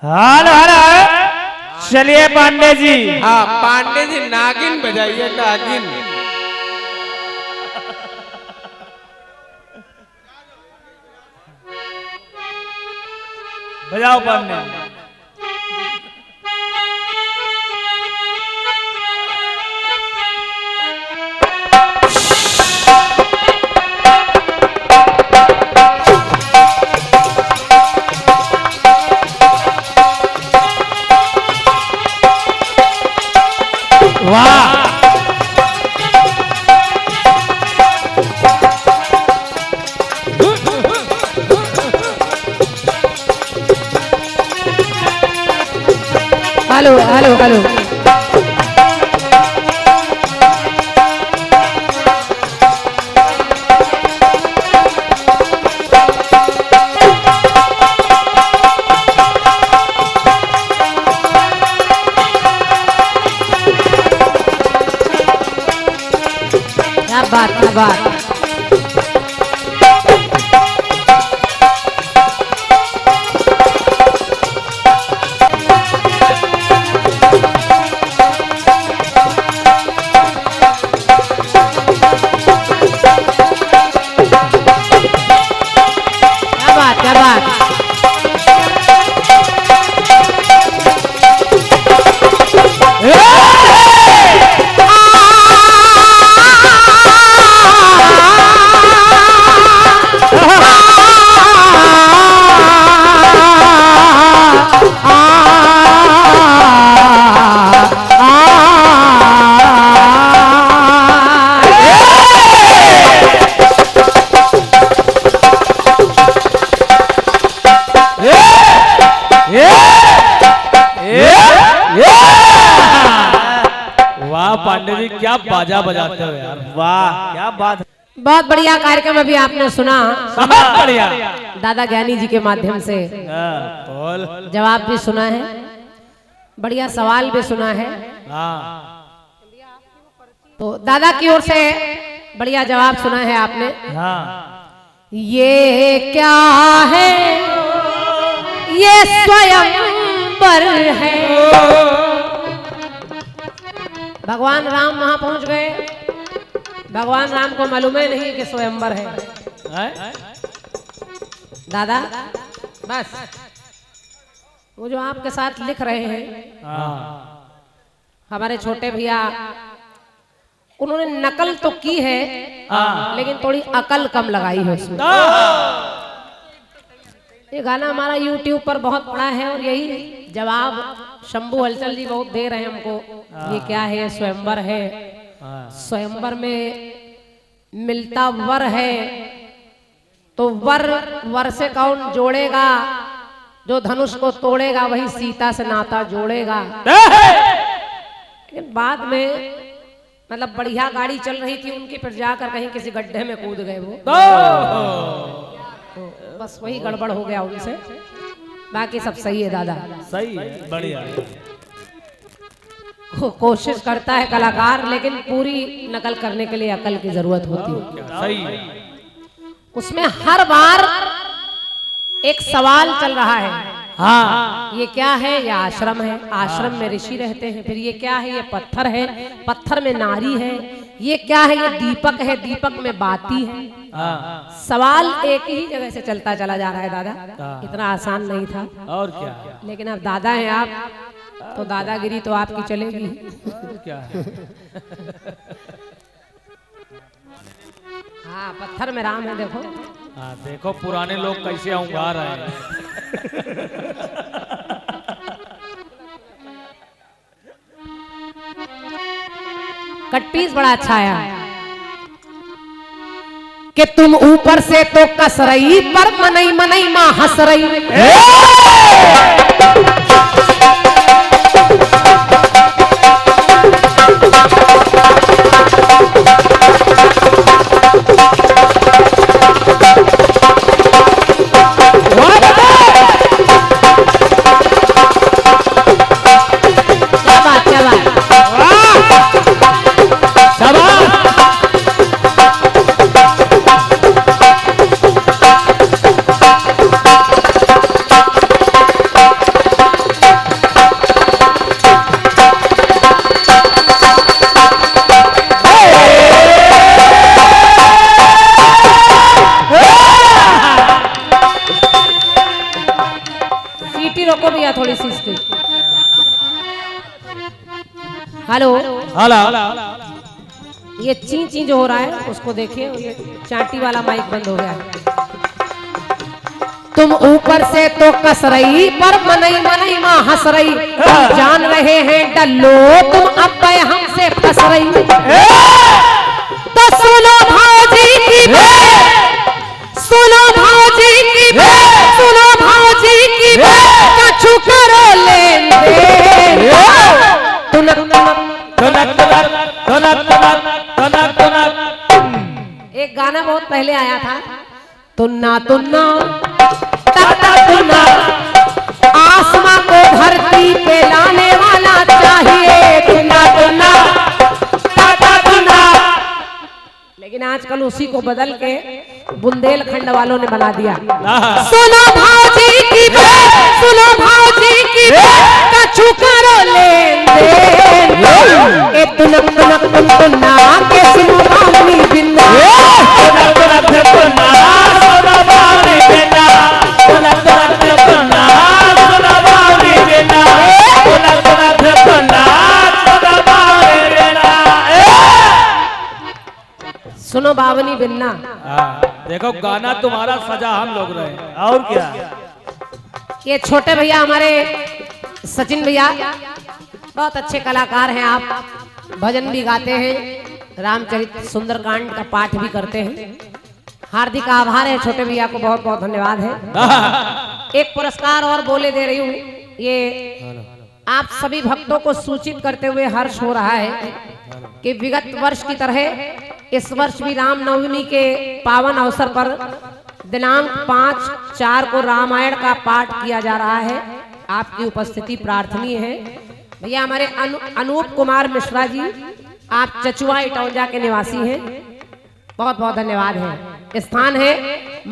हाल हाल चलिए पांडे जी। हाँ पांडे जी नागिन बजाइए नागिन। बजाओ पांडे। वाह हेलो हेलो हेलो क्या बात क्या बात। क्या बात पांडे जी क्या बाजा बजाते हो यार। वाह क्या बात। बहुत बढ़िया कार्यक्रम अभी आपने सुना। बहुत बढ़िया। दादा ज्ञानी जी के माध्यम से जवाब भी सुना है, बढ़िया सवाल भी सुना है। तो दादा की ओर से बढ़िया जवाब सुना है आपने। ये क्या है, ये स्वयंवर है। भगवान राम वहां पहुंच गए, भगवान राम को मालूम ही नहीं कि स्वयंवर है। दादा बस वो जो आपके साथ लिख रहे हैं हमारे छोटे भैया, उन्होंने नकल तो की है लेकिन थोड़ी अकल कम लगाई है उसमें। ये गाना हमारा YouTube पर बहुत पड़ा है और यही जवाब शंभू हलचल जी बहुत दे रहे हैं हमको। ये क्या है, स्वयंवर है। स्वयंवर में मिलता वर है तो वर से कौन जोड़ेगा, जो धनुष को तोड़ेगा वही सीता से नाता जोड़ेगा। लेकिन बाद में मतलब बढ़िया गाड़ी चल रही थी उनकी, फिर जाकर कहीं किसी गड्ढे में कूद गए वो, तो बस वही गड़बड़ हो गया उनसे। बाकी सब सही है दादा, सही है, बढ़िया। कोशिश करता है कलाकार लेकिन पूरी नकल करने के लिए अकल की जरूरत होती है। सही है। उसमें हर बार एक सवाल चल रहा है। ये क्या है, ये आश्रम है, आश्रम में ऋषि रहते हैं। फिर ये क्या है, ये पत्थर है, पत्थर में नारी है। ये क्या है, ये दीपक है, दीपक में बाती है। सवाल एक ही जगह से चलता चला जा रहा है दादा, इतना आसान नहीं था। और क्या, लेकिन अब दादा हैं आप तो दादागिरी तो आपकी चलेगी। क्या है? हाँ पत्थर में राम है, देखो। हाँ देखो पुराने लोग कैसे उंगा रहे हैं। कट पीस बड़ा अच्छा आया कि तुम ऊपर से तो कस रही पर मनई मनई मां हंस रही। हाला ये ची ची जो हो रहा है उसको देखिए, ये चाटी वाला माइक बंद हो गया है। तुम ऊपर से तो कस रही पर मनई मनई माँ हंस रही, जान रहे हैं डल्लो तुम अब हमसे फंस रही। तो सुनो भाजी की बात, सुनो भाजी की बात, सुनो भाजी की बात, कछु करो लेन देन। तुनक तुनक तुनक तुनक तुनक। एक गाना बहुत पहले आया था, तुन्ना तुन्ना तक तुन्ना, आसमां को धरती पे लाने वाला चाहिए, तुन्ना तुन्ना तक तुन्ना। लेकिन आजकल उसी को बदल के बुंदेलखंड वालों ने बना दिया। सुनो भाजी की बात, सुनो भाजी की बात, कछु करो लेन देन। ए तुनक तुनक तुन्ना के सुनो बावनी बिन्ना, तुनक तुनक तुन्ना सुनो बावनी बिन्ना, तुनक तुनक तुन्ना सुनो बावनी बिन्ना, तुनक तुनक तुन्ना सुनो बावनी बिन्ना। सुनो बावनी बिन्ना। देखो गाना तुम्हारा सजा हम लोग रहे और क्या। ये छोटे भैया हमारे सचिन भैया बहुत अच्छे कलाकार हैं, आप भजन भी गाते हैं, रामचरित सुंदरकांड का पाठ भी करते हैं। हार्दिक आभार है छोटे भैया को, बहुत बहुत धन्यवाद है। एक पुरस्कार और बोले दे रही हूँ, ये आप सभी भक्तों को सूचित करते हुए हर्ष हो रहा है कि विगत वर्ष की तरह इस वर्ष भी रामनवमी के पावन अवसर पर दिनांक 5/4 को रामायण का पाठ किया जा रहा है। आपकी उपस्थिति प्रार्थनीय है। भैया हमारे अनूप कुमार मिश्रा जी, आप चचुआ इटौंजा के निवासी हैं, बहुत बहुत धन्यवाद है। स्थान है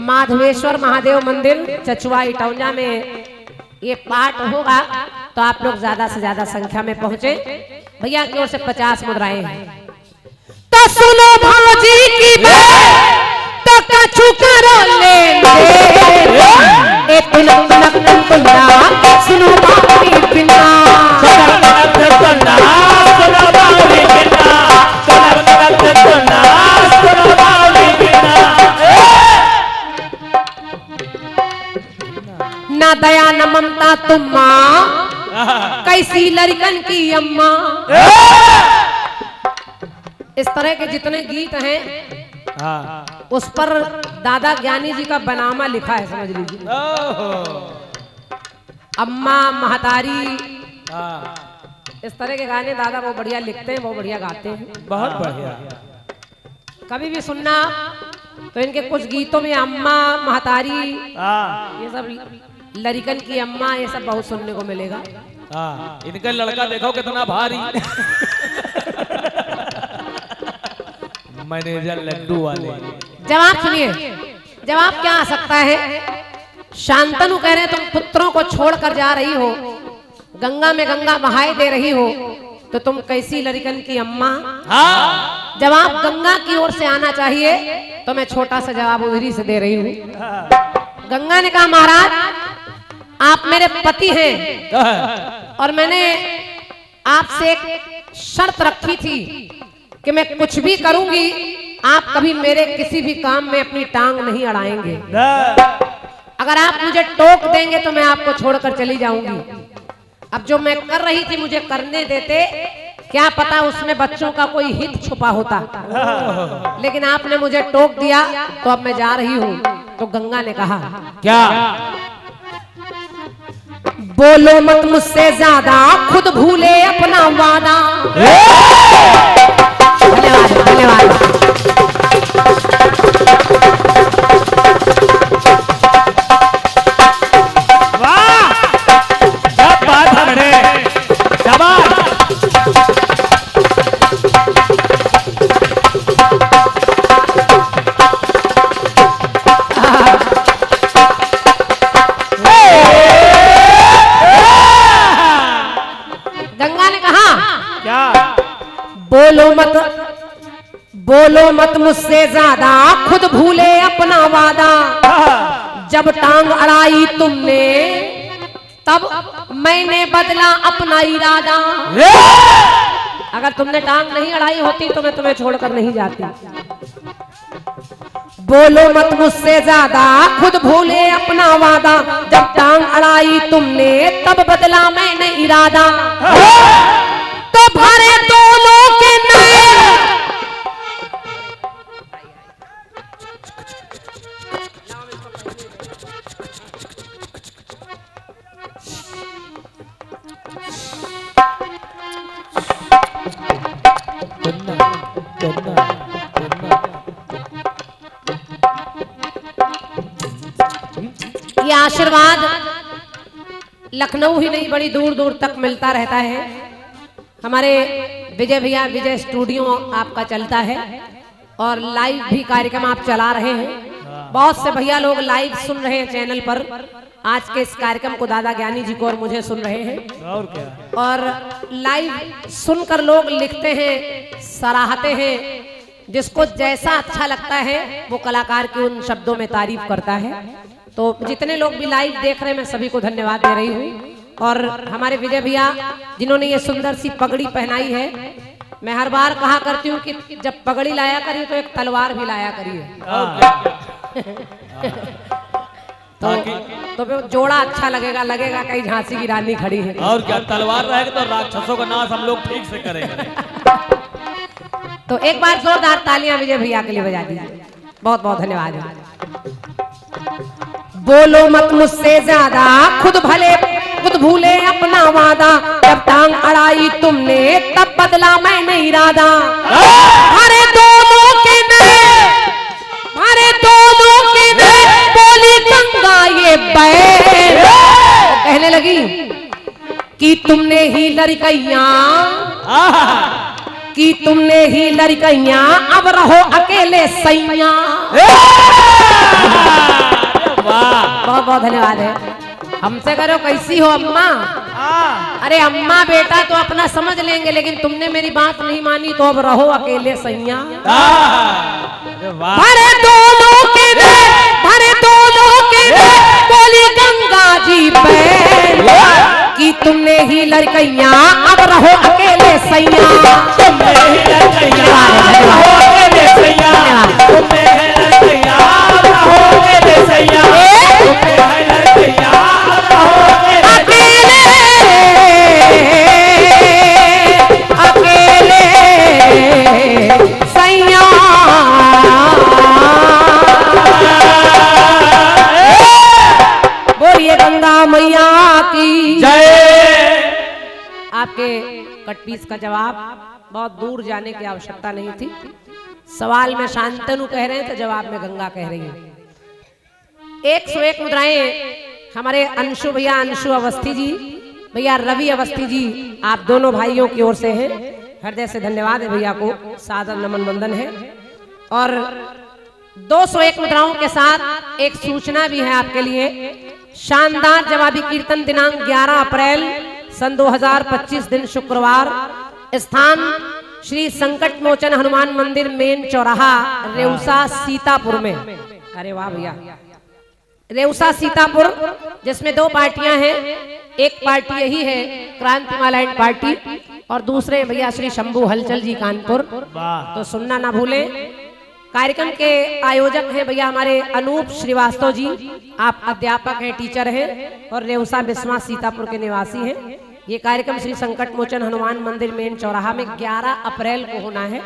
माधवेश्वर महादेव मंदिर चचुआ इटौंजा में ये पाठ होगा, तो आप लोग ज्यादा से ज्यादा संख्या में पहुंचे। भैया की ओर से 50 मुद्राएं हैं। तो सुनो भाजी की बात, तो कछु करो लेन देन। ए तुनक तुनक तुन्ना सुनो बावनी बिन्ना, तुनक तुनक तुन्ना सुनो बावनी बिन्ना, तुनक तुनक तुन्ना सुनो बावनी बिन्ना। ना दया न ममता तुम माँ, कैसी लड़कन की अम्मा। इस तरह के जितने गीत हैं उस पर दादा ज्ञानी जी का बनामा लिखा है, समझ लीजिए। अम्मा महतारी, इस तरह के गाने दादा वो बढ़िया लिखते हैं, वो बढ़िया गाते हैं, बहुत बढ़िया। कभी भी सुनना तो इनके कुछ गीतों में अम्मा महतारी, ये सब लड़कन की अम्मा, ये सब बहुत सुनने को मिलेगा। इनका लड़का देखो कितना भारी। मैनेजर लड्डू वाले। जवाब सुनिए, जवाब क्या आ सकता है। शांतनु कह रहे तुम पुत्रों को छोड़कर जा रही हो, गंगा में गंगा बहाए दे रही हो, तो तुम कैसी लड़कन की अम्मा। जवाब गंगा की ओर से आना चाहिए, तो मैं छोटा सा जवाब उधरी से दे रही हूँ। गंगा ने कहा महाराज आप मेरे पति हैं और मैंने आपसे एक शर्त रखी थी कि मैं कुछ भी करूंगी, आप कभी मेरे किसी भी काम में अपनी टांग नहीं अड़ाएंगे। अगर आप मुझे टोक देंगे तो मैं आपको छोड़कर चली जाऊंगी। अब जो मैं कर रही थी मुझे करने देते, क्या पता उसमें बच्चों का कोई हित छुपा होता, लेकिन आपने मुझे टोक दिया तो अब मैं जा रही हूँ। तो गंगा ने कहा क्या? बोलो मत मुझसे ज्यादा, खुद भूले अपना वादा। धन्यवाद धन्यवाद। वाह क्या बात है बड़े, शाबाश। गंगा ने कहा क्या? बोलो मत मुझसे ज्यादा, खुद भूले अपना वादा। जब टांग अड़ाई तुमने तब मैंने बदला अपना इरादा। अगर तुमने टांग नहीं अड़ाई होती तो मैं तुम्हें छोड़कर नहीं जाती। बोलो मत मुझसे ज्यादा, खुद भूले अपना वादा, जब टांग अड़ाई तुमने तब बदला मैंने इरादा। तो भरे दोनों के नए ये आशीर्वाद लखनऊ ही नहीं बड़ी दूर दूर तक मिलता रहता है। हमारे विजय भैया विजय स्टूडियो आपका चलता है और लाइव भी कार्यक्रम आप चला रहे हैं। बहुत से भैया लोग लाइव सुन रहे हैं चैनल पर। आज के इस कार्यक्रम को दादा ज्ञानी जी को और मुझे सुन रहे हैं और क्या, और लाइव सुनकर लोग लिखते हैं, सराहते हैं। जिसको जैसा अच्छा लगता है वो कलाकार के उन शब्दों में तारीफ करता है। तो जितने लोग भी लाइव देख रहे हैं मैं सभी को धन्यवाद दे रही हूँ। और हमारे विजय भैया जिन्होंने ये सुंदर सी पगड़ी पहनाई है, मैं हर बार कहा करती हूँ कि जब पगड़ी लाया करिए तो एक तलवार भी लाया करिए। तो फिर जोड़ा अच्छा लगेगा कहीं झांसी की रानी खड़ी है। और क्या, तलवार रहेगा तो राक्षसों का नाश हम लोग ठीक से करेंगे। तो एक बार जोरदार तालियां विजय भैया के लिए बजा दीजिए। बहुत बहुत धन्यवाद। बोलो मत मुझसे ज्यादा, खुद भूले अपना वादा, जब टांग अड़ाई तुमने तब बदला मैंने इरादा। हरे दोनों के बोली गंगा ये बैल, कहने लगी कि तुमने ही लड़कैया अब रहो अकेले सैया। बहुत बहुत धन्यवाद है। हमसे करो कैसी हो अम्मा? अरे अम्मा बेटा तो अपना समझ लेंगे, लेकिन तुमने मेरी बात नहीं मानी तो अब रहो अकेले सैया। भरे दोनों के बोली गंगा जी बैल, कि तुमने ही लड़कैया अब रहो अकेले सैया। मैया की जय। आपके कटपीस का जवाब बहुत दूर जाने की आवश्यकता नहीं थी। सवाल में शांतनु कह रहे हैं तो जवाब में गंगा कह रही है। 101 मुद्राएं हमारे अंशु भैया, अंशु अवस्थी जी, भैया रवि अवस्थी जी, आप दोनों भाइयों की ओर से हैं। हृदय से धन्यवाद है भैया को, सादर नमन वंदन है। और 201 मुद्राओं के साथ एक सूचना भी है आपके लिए। शानदार जवाबी कीर्तन दिनांक 11 अप्रैल सन 2025 दिन शुक्रवार, स्थान श्री संकट मोचन हनुमान मंदिर मेन चौराहा रेउसा सीतापुर में। अरे वाह भैया, रेउसा सीतापुर, जिसमें 2 पार्टियां हैं। एक पार्टी यही है क्रांति मालाइन पार्टी और दूसरे भैया श्री शंभू हलचल जी कानपुर। तो सुनना ना भूलें। कार्यक्रम के आयोजक हैं भैया हमारे अनूप श्रीवास्तव जी, आप अध्यापक हैं, टीचर हैं और रेउसा बिस्वा सीतापुर के निवासी हैं। ये कार्यक्रम श्री संकट मोचन हनुमान मंदिर मेन चौराहा में 11 अप्रैल को होना है।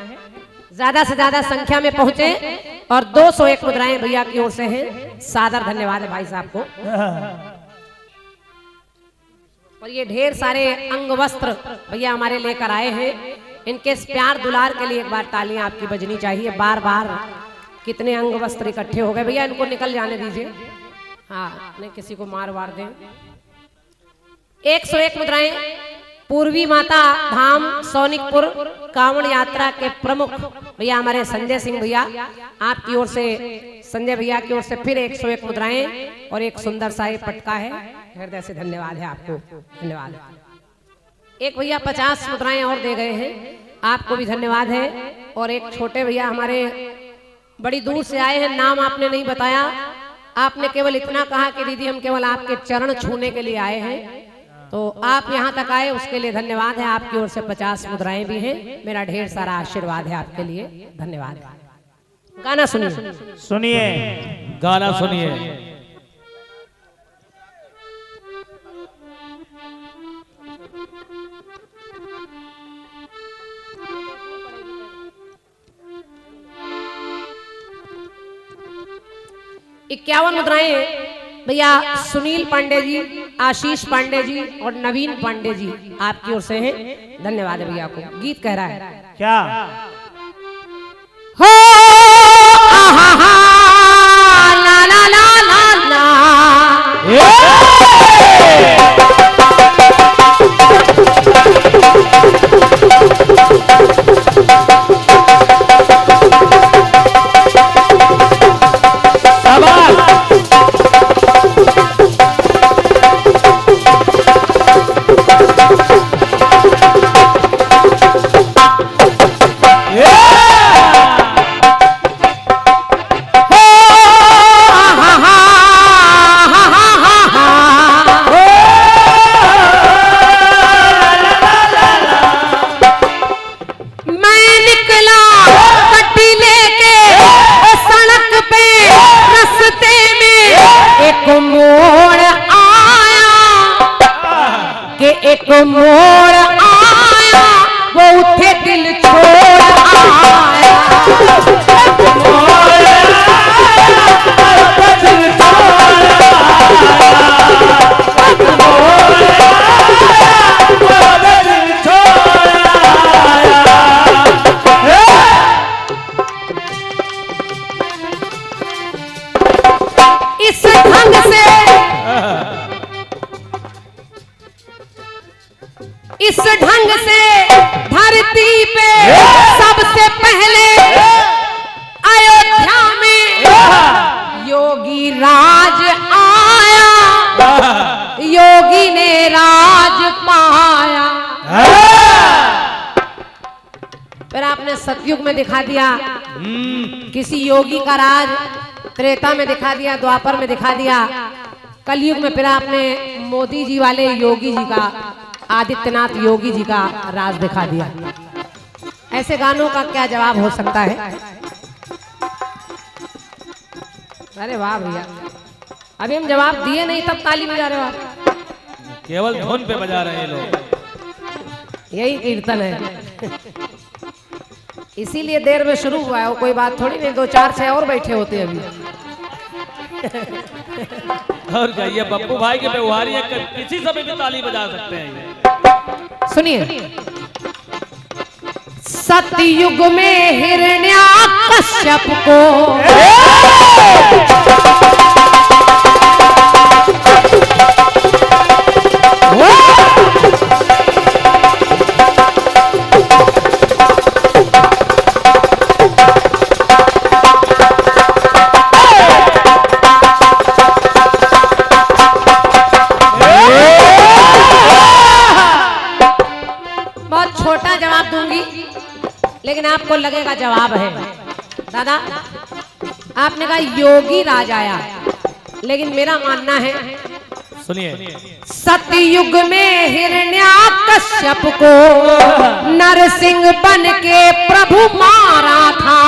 ज्यादा से ज्यादा संख्या में पहुंचे और 201 मुद्राएं भैया की ओर से हैं। सादर धन्यवाद है भाई साहब को। और ये ढेर सारे अंग वस्त्र भैया हमारे लेकर आए हैं। इनके प्यार दुलार के लिए एक बार तालियां आपकी बजनी चाहिए। बार बार कितने अंग वस्त्र इकट्ठे हो गए भैया, इनको निकल जाने दीजिए। हाँ, नहीं किसी को मार वार दें। 101 मुद्राएं पूर्वी माता धाम सोनिकपुर कांवड़ यात्रा के प्रमुख भैया हमारे संजय सिंह भैया, आपकी ओर से, संजय भैया की ओर से फिर 101 मुद्राएं और एक सुंदर सा पटका है। हृदय से धन्यवाद है आपको, धन्यवाद। एक भैया 50 मुद्राएं और दे गए हैं, आपको भी धन्यवाद है। और एक छोटे भैया हमारे बड़ी दूर से आए हैं, नाम आपने नहीं बताया, आपने केवल इतना कहा कि दीदी हम केवल आपके चरण छूने के लिए आए हैं। तो आप यहाँ तक आए उसके लिए धन्यवाद है। आपकी ओर से 50 मुद्राएं भी हैं। मेरा ढेर सारा आशीर्वाद है आपके लिए। धन्यवाद। गाना सुनिए। सुनिए गाना सुनिए। इक्यावन मुद्राएं भैया सुनील पांडे जी, आशीष पांडे जी और नवीन पांडे जी आपकी ओर से हैं। धन्यवाद है भैया को। गीत कह रहा है क्या हो आहा हा ला ला ला ला ला एक मोड़ आया वो उठे दिल छोड़ आया। इस ढंग से इस ढंग से धरती पे सबसे पहले अयोध्या में योगी राज आया, योगी ने राज पाया। फिर आपने सतयुग में दिखा दिया किसी योगी का राज, त्रेता में दिखा दिया, द्वापर में दिखा दिया, कलयुग में फिर आपने मोदी जी वाले योगी जी का, आदित्यनाथ योगी जी का राज दिखा दिया। ऐसे गानों का क्या जवाब हो सकता है? अरे वाह भैया, अभी हम जवाब दिए नहीं तब ताली बजा रहे हो आप। केवल धुन पे बजा रहे हैं लोग, यही कीर्तन है। इसीलिए देर में शुरू हुआ है, वो कोई बात थोड़ी नहीं, 2 4 6 और बैठे होते अभी। और क्या, ये पप्पू भाई के व्यवहार किसी समय भी ताली बजा सकते हैं। सुनिए, सतयुग में हिरण्याकश्यप को छोटा जवाब दूंगी लेकिन आपको लगेगा जवाब है। दादा आपने कहा योगी राज आया, लेकिन मेरा मानना है, सुनिए, सतयुग में हिरण्याकश्यप को नरसिंह बन के प्रभु मारा था।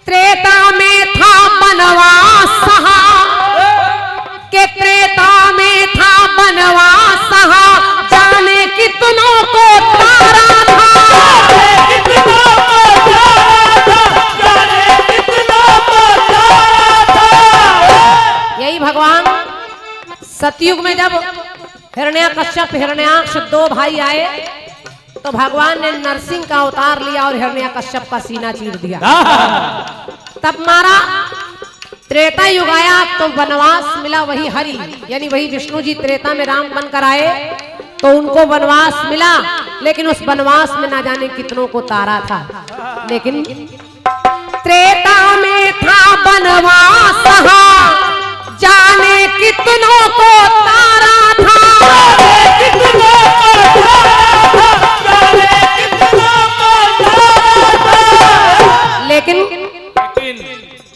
त्रेता में था बनवास सहा, के त्रेता में था बनवास सहा, जाने कितनों को तारा था। यही भगवान सतयुग में जब हिरण्याकश्यप हिरण्याक्ष 2 भाई आए तो भगवान ने नरसिंह का अवतार लिया और हिरण्याकश्यप का सीना चीर दिया, तब मारा। त्रेता युग आया तो वनवास मिला, वही हरि यानी वही विष्णु जी त्रेता में राम बनकर आए तो उनको वनवास मिला, लेकिन उस वनवास में ना जाने कितनों को तारा था। लेकिन त्रेता में था वनवास, जाने कितनों को तारा था। लेकिन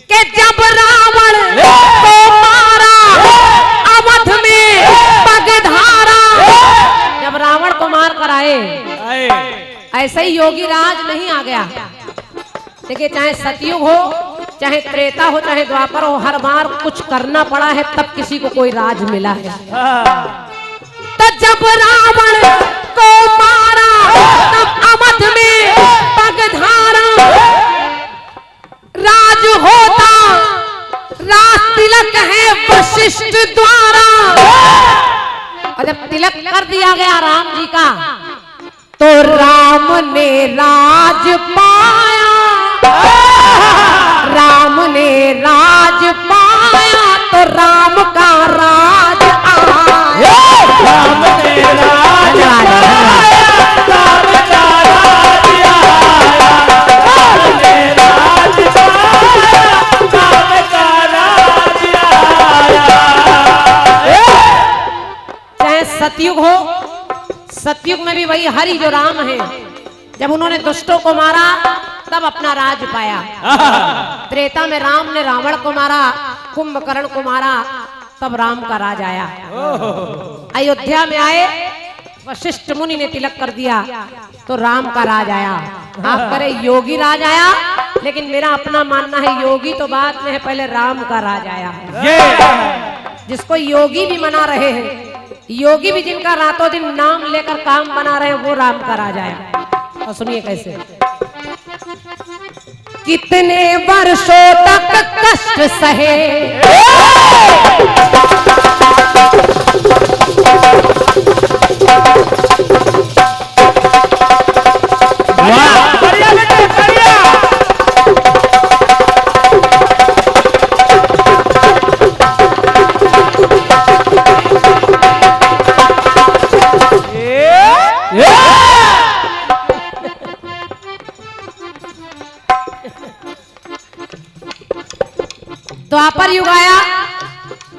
कि जब रावण को मारा अवध में पगधा ऐसे ही योगी राज नहीं आ गया। देखिए, चाहे सतयुग हो, चाहे त्रेता हो, चाहे द्वापर हो, हर बार कुछ करना पड़ा है तब किसी को कोई राज मिला है। तो जब रावण को मारा तब अवध में पगधारा राज होता, राज तिलक है वशिष्ठ द्वारा। और जब तिलक कर दिया गया राम जी का तो राम ने राज पाया, राम ने राज पाया तो राम का राज आया। राम ने राज पाया, राम का राज आया। राम ने राज पाया, राम का राज आया। चाहे सतयुग हो, सतयुग में भी वही हरि जो राम है, जब उन्होंने दुष्टों को मारा तब अपना राज पाया। त्रेता में राम ने रावण को मारा, कुंभकर्ण को मारा, तब राम का राज आया। अयोध्या में आए, वशिष्ठ मुनि ने तिलक कर दिया तो राम का राज आया। आप करे योगी राज आया, लेकिन मेरा अपना मानना है योगी तो बाद में है, पहले राम का राज आया। जिसको योगी भी मना रहे हैं, योगी भी जिनका रातों दिन नाम लेकर काम बना रहे हैं, वो राम का राज आया। और सुनिए कैसे। कितने वर्षों तक कष्ट सहे, द्वापर युग आया,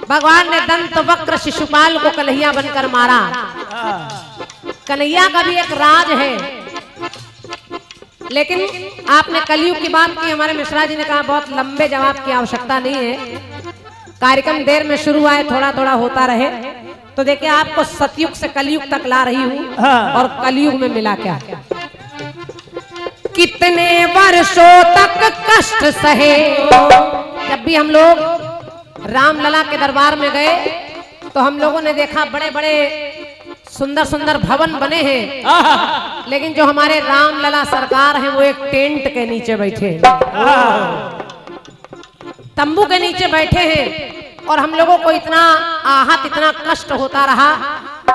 भगवान ने दंत वक्र शिशुपाल को कन्हैया बनकर मारा। कन्हैया का भी एक राज है, लेकिन आपने कलयुग की बात की, हमारे मिश्रा जी ने कहा बहुत लंबे जवाब की आवश्यकता नहीं है, कार्यक्रम देर में शुरू आए, थोड़ा थोड़ा होता रहे। तो देखिए, आपको सतयुग से कलयुग तक ला रही हूं और कलयुग में मिला क्या। कितने वर्षों तक कष्ट सहे। जब भी हम लोग रामलला के दरबार में गए तो हम लोगों ने देखा बड़े बड़े सुंदर सुंदर भवन बने हैं, लेकिन जो हमारे रामलला सरकार हैं वो एक टेंट के नीचे बैठे हैं, तंबू के नीचे बैठे हैं। और हम लोगों को इतना आहत, इतना कष्ट होता रहा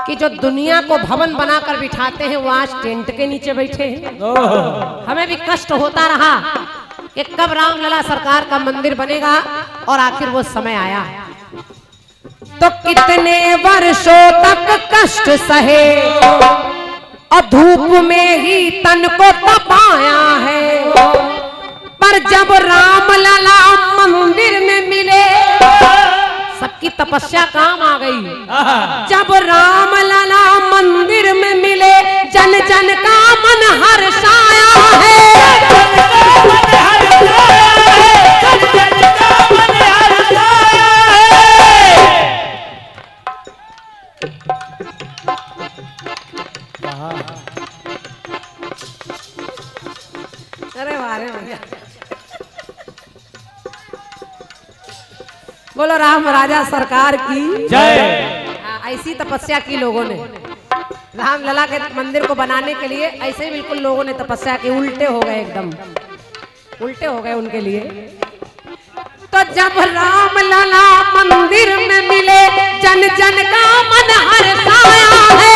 कि जो दुनिया को भवन बनाकर बिठाते हैं वो आज टेंट के नीचे बैठे हैं। हमें भी कष्ट होता रहा कि कब रामलला सरकार का मंदिर बनेगा, और आखिर वो समय आया। तो कितने वर्षों तक कष्ट सहे और धूप में ही तन को तपाया है, पर जब रामलला मंदिर में मिले सबकी तपस्या काम आ गई। जब रामलला मंदिर में मिले जन जन का मन हर्षाया है। अरे वारे भैया, बोलो राम राजा सरकार की जय। ऐसी तपस्या की लोगों ने रामलला के मंदिर को बनाने के लिए, ऐसे ही बिल्कुल लोगों ने तपस्या की, उल्टे हो गए, एकदम उल्टे हो गए उनके लिए। तो जब रामलला मंदिर में मिले जन जन का मन हर्षाया है।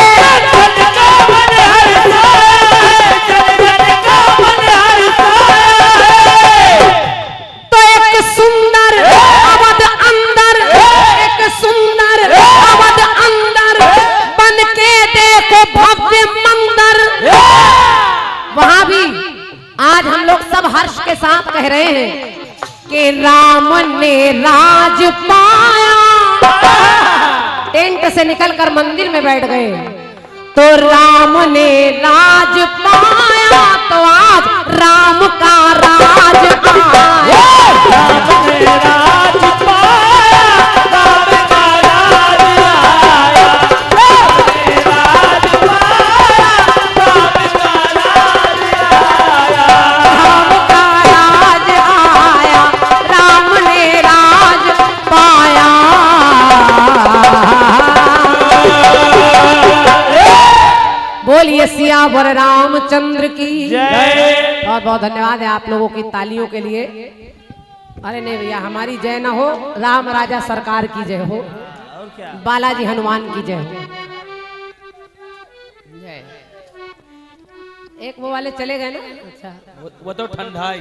तो एक सुंदर अवध अंदर, एक सुंदर अवध अंदर बन के देखो भव्य मंदिर। वहां भी आज हम लोग सब हर्ष के साथ कह रहे हैं कि राम ने राज पाया। टेंट से निकलकर मंदिर में बैठ गए तो राम ने राज पाया, तो आज राम का राज आया। राम ने राज पाया, राम का राज आया। राम ने राज पाया, राम का राज बहुत धन्यवाद है आप लोगों की तालियों के लिए। अरे नहीं भैया, हमारी जय ना हो, राम राजा सरकार की जय हो, और क्या? बालाजी हनुमान की जय हो। जय। एक वो वाले चले गए ना। अच्छा, वो तो ठंडा है।